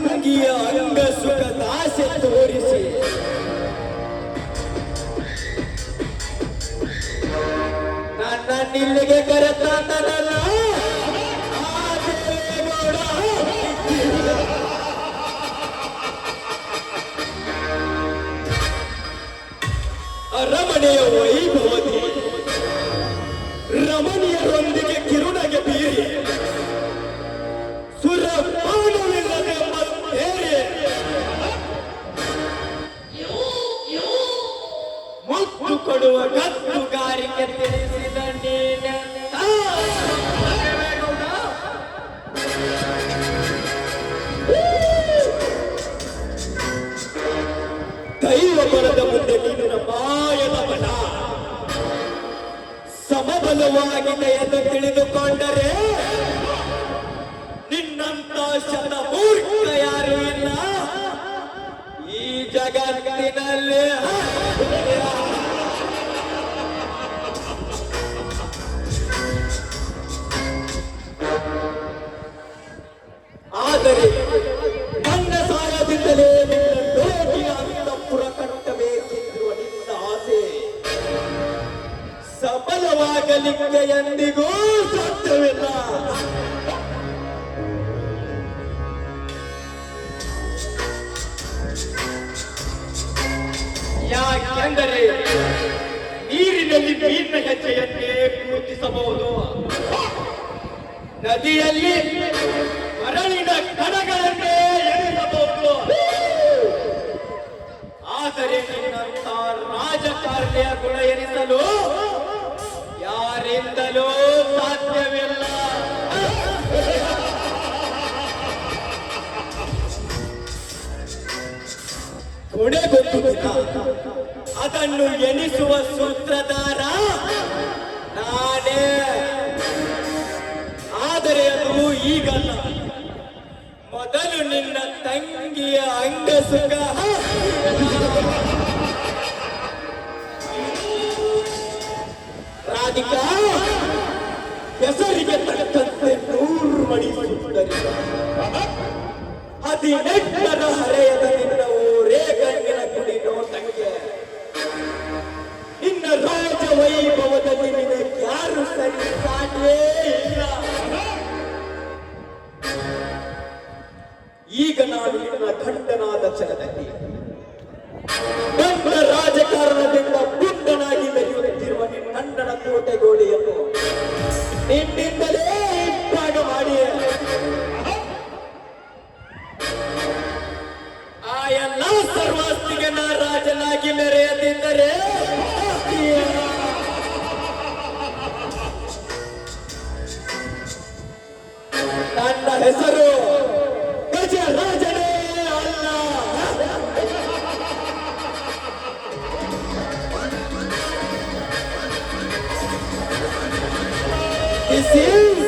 ತಂಗಿಯ ಅಂಗ ಸುಖದ ಆಸೆ ತೋರಿಸಿ ನನ್ನಿಲ್ಲಿಗೆ ಕರೆತಂದನಲ್ಲ ರಮಣೆಯ ವೈಭವತಿ ರಮಣೀಯರೊಂದಿಗೆ ಕಿರುನಗೆ ಬೀರಿ ಸುರಪಾನವಿಲ್ಲದೆ ಮತ್ತೇರಿ ಮುತ್ತು ಕೊಡುವ ಗತ್ತುಗಾರಿಕೆ ತಿಳಿಸಿದ ನೀನೆಂತ ದೈವ ಬಲದ ಮುಂದೆ ನಿನ್ನ ಮಾಯದ ಬಲ ಸಮಬಲವಾಗಿದೆ ಎಂದು ತಿಳಿದುಕೊಂಡರೆ ನಿನ್ನಂತ ಶತಮೂರ್ಖ ಯಾರು ಇಲ್ಲ ಈ ಜಗತ್ತಿನಲ್ಲಿ. ಆದರೆ ನನ್ನ ಸಾಯದಿಂದಲೇ ಅಂತಃಪುರ ಕಟ್ಟಬೇಕೆಂದಿರುವ ನಿನ್ನ ಆಸೆ ಸಫಲವಾಗಲಿಕ್ಕೆ ಎಂದಿಗೂ ಸಾಧ್ಯವಿಲ್ಲ. ಯಾಕೆಂದರೆ ನೀರಿನಲ್ಲಿ ಮೀನಿನ ಹೆಜ್ಜೆಯನ್ನೇ ಗುರುತಿಸಬಹುದು, ನದಿಯಲ್ಲಿ ಮರಳಿನ ಕಣಗಳನ್ನೇ ಎಣಿಸಬಹುದು. ಆದರೆ ನಿನ್ನಂತ ರಾಜಕಾರಣಿಯ ಗುಣ ಎನಿಸಲು ಯಾರಿಂದಲೂ ಸಾಧ್ಯವಿಲ್ಲ. ಕೊನೆಗೊಂದು ದಿನ ಅದನ್ನು ಎಣಿಸುವ ಸೂತ್ರಧಾರ ನಾನೇ. ಆದರೆ ಅದು ಈಗಲ್ಲ, ಮೊದಲು ನಿನ್ನ ತಂಗಿಯ ಅಂಗಸುಖ ರಾಧಿಕಾ ಹೆಸರಿಗೆ ತಕ್ಕಂತೆ 100 ಮಡಿ ಹದಿನೆಂಟರ ಹರೆಯದ ನಿನ್ನ ಊರೇ ಗಣ್ಯನ ಕುಡಿ ನೋಟಂಗೆ ನಿನ್ನ ರಾಜ ವೈಭವದಲ್ಲಿ ನಿನಗೆ ಯಾರು ಸರಿ ಸಾಟಿಯೇ ಇಲ್ಲ. ಈಗ ನಾನು ನಿನ್ನ ಗಂಡನಾದ ಕ್ಷಣದಲ್ಲಿ ನನ್ನ ರಾಜಕಾರಣದಿಂದ ಪುಂಡನಾಗಿ ಮೆರೆಯುತ್ತಿರುವ ನಿನ್ನಣ್ಣನ ಕೋಟೆಗೋಡೆಯನ್ನು ನಿನ್ನಿಂದಲೇ ಇಟ್ಟಾಗ ಮಾಡಿ ಆ ಎಲ್ಲ ಸರ್ವಾಸ್ತಿಗೆ ನಾ ರಾಜನಾಗಿ ಮೆರೆಯದಿದ್ದರೆ ನನ್ನ ಹೆಸರು ಗಜರಾಜನೇ ಅಲ್ಲ. This is